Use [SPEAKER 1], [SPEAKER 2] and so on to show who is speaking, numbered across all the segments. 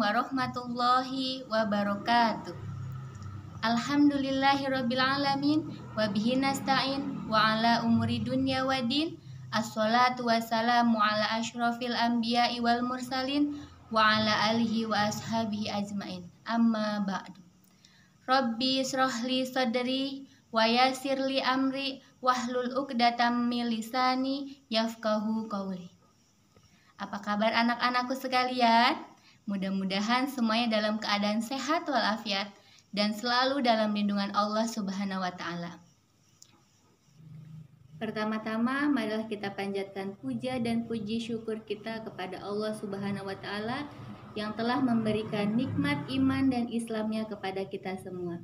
[SPEAKER 1] warahmatullahi wabarakatuh. Alhamdulillahirabbil alamin wa bihi nasta'in wa ala umuri dunya waddin. Assalatu wassalamu ala asyrafil anbiya'i wal mursalin wa ala alihi wa ashabihi ajmain. Amma ba'du. Rabbi israhli sadri wa yassirli amri wahlul 'uqdatam min lisani yafqahu qawli. Apa kabar anak-anakku sekalian? Mudah-mudahan semuanya dalam keadaan sehat walafiat dan selalu dalam lindungan Allah Subhanahu wa taala. Pertama-tama, marilah kita panjatkan puja dan puji syukur kita kepada Allah Subhanahu wa taala yang telah memberikan nikmat iman dan Islamnya kepada kita semua.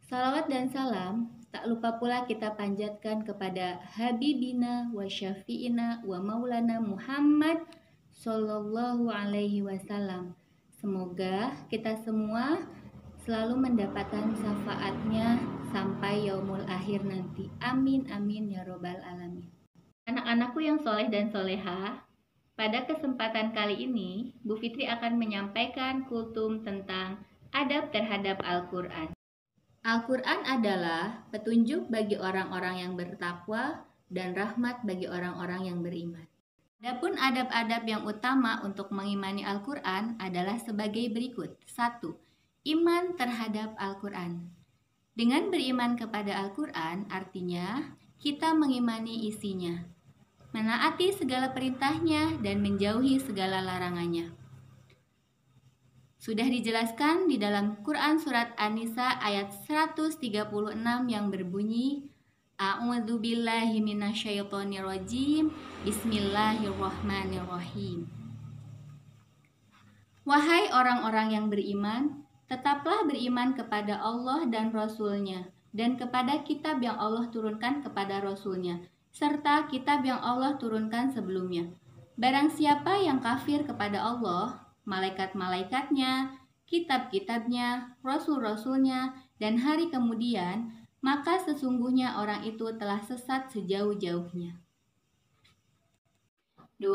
[SPEAKER 1] Salawat dan salam tak lupa pula kita panjatkan kepada Habibina wa Syafi'ina wa Maulana Muhammad Sallallahu Alaihi Wasallam. Semoga kita semua selalu mendapatkan syafaatnya sampai yaumul akhir nanti. Amin amin ya robbal alamin. Anak-anakku yang soleh dan soleha, pada kesempatan kali ini Bu Fitri akan menyampaikan kultum tentang adab terhadap Al-Quran. Al-Quran adalah petunjuk bagi orang-orang yang bertakwa dan rahmat bagi orang-orang yang beriman. Adapun adab-adab yang utama untuk mengimani Al-Quran adalah sebagai berikut. 1. Iman terhadap Al-Quran. Dengan beriman kepada Al-Quran artinya kita mengimani isinya, menaati segala perintahnya dan menjauhi segala larangannya. Sudah dijelaskan di dalam Quran Surat An-Nisa ayat 136 yang berbunyi, A'udzubillahi minasyaitonirrajim, Bismillahirrahmanirrahim. Wahai orang-orang yang beriman, tetaplah beriman kepada Allah dan Rasul-Nya, dan kepada kitab yang Allah turunkan kepada Rasul-Nya, serta kitab yang Allah turunkan sebelumnya. Barang siapa yang kafir kepada Allah, malaikat-malaikatnya, kitab-kitabnya, rasul-rasulnya, dan hari kemudian, maka sesungguhnya orang itu telah sesat sejauh-jauhnya. 2.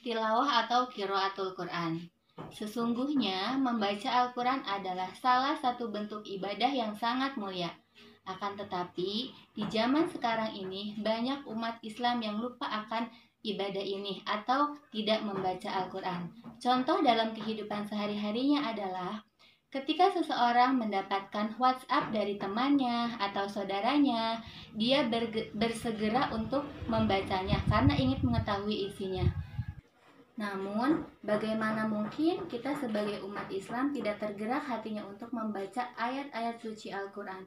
[SPEAKER 1] Tilawah atau qiraatul Quran. Sesungguhnya membaca Al-Quran adalah salah satu bentuk ibadah yang sangat mulia. Akan tetapi, di zaman sekarang ini banyak umat Islam yang lupa akan ibadah ini atau tidak membaca Al-Quran. Contoh dalam kehidupan sehari-harinya adalah ketika seseorang mendapatkan WhatsApp dari temannya atau saudaranya, dia bersegera untuk membacanya karena ingin mengetahui isinya. Namun, bagaimana mungkin kita sebagai umat Islam tidak tergerak hatinya untuk membaca ayat-ayat suci Al-Quran?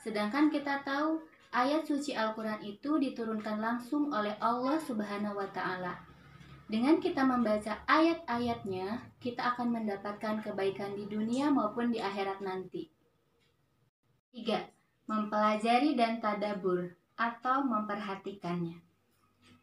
[SPEAKER 1] Sedangkan kita tahu ayat suci Al-Quran itu diturunkan langsung oleh Allah Subhanahu wa Ta'ala. Dengan kita membaca ayat-ayatnya, kita akan mendapatkan kebaikan di dunia maupun di akhirat nanti. 3. Mempelajari dan tadabbur atau memperhatikannya.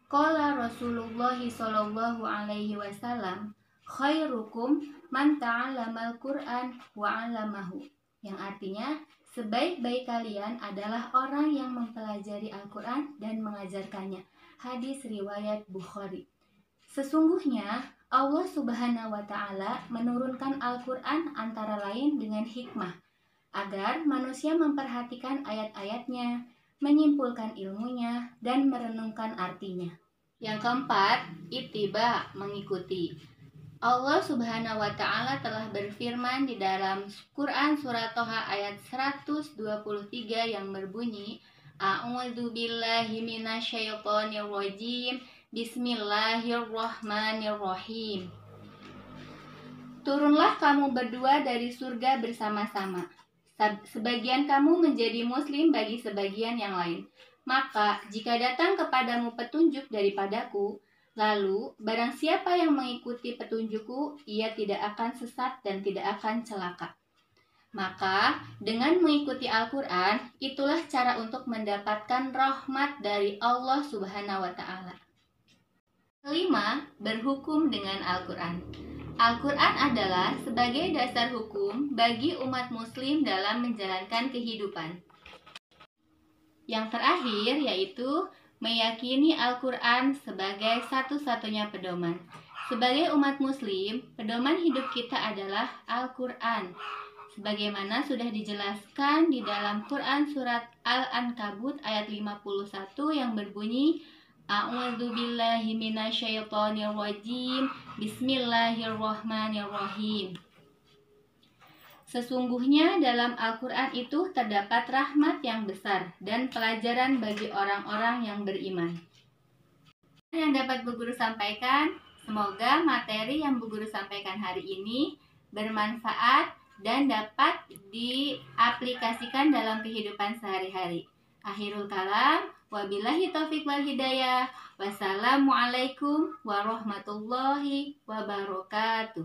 [SPEAKER 1] Qala Rasulullah sallallahu alaihi wasallam, khairukum man ta'allamal Qur'an wa 'allamahu. Yang artinya, sebaik-baik kalian adalah orang yang mempelajari Al-Quran dan mengajarkannya. Hadis riwayat Bukhari. Sesungguhnya Allah Subhanahu wa Ta'ala menurunkan Al-Quran antara lain dengan hikmah, agar manusia memperhatikan ayat-ayatnya, menyimpulkan ilmunya, dan merenungkan artinya. Yang keempat, ittiba, mengikuti. Allah Subhanahu wa Ta'ala telah berfirman di dalam Quran Surat Toha ayat 123 yang berbunyi, A'udzubillahi minasyaitonirrajim, Bismillahirrahmanirrahim. Turunlah kamu berdua dari surga bersama-sama. Sebagian kamu menjadi muslim bagi sebagian yang lain. Maka jika datang kepadamu petunjuk daripadaku, lalu barang siapa yang mengikuti petunjukku, ia tidak akan sesat dan tidak akan celaka. Maka dengan mengikuti Al-Quran, itulah cara untuk mendapatkan rahmat dari Allah Subhanahu wa Ta'ala. 5. Berhukum dengan Al-Quran. Al-Quran adalah sebagai dasar hukum bagi umat muslim dalam menjalankan kehidupan. Yang terakhir yaitu meyakini Al-Quran sebagai satu-satunya pedoman. Sebagai umat muslim, pedoman hidup kita adalah Al-Quran. Sebagaimana sudah dijelaskan di dalam Quran surat Al-Ankabut ayat 51 yang berbunyi, A'udzubillahi minasyaitonirrajim, Bismillahirrahmanirrahim. Sesungguhnya dalam Al-Quran itu terdapat rahmat yang besar dan pelajaran bagi orang-orang yang beriman. Yang dapat Bu Guru sampaikan, semoga materi yang Bu Guru sampaikan hari ini bermanfaat dan dapat diaplikasikan dalam kehidupan sehari-hari. Akhirul kalam, wabillahi taufiq wal hidayah. Wassalamualaikum warahmatullahi wabarakatuh.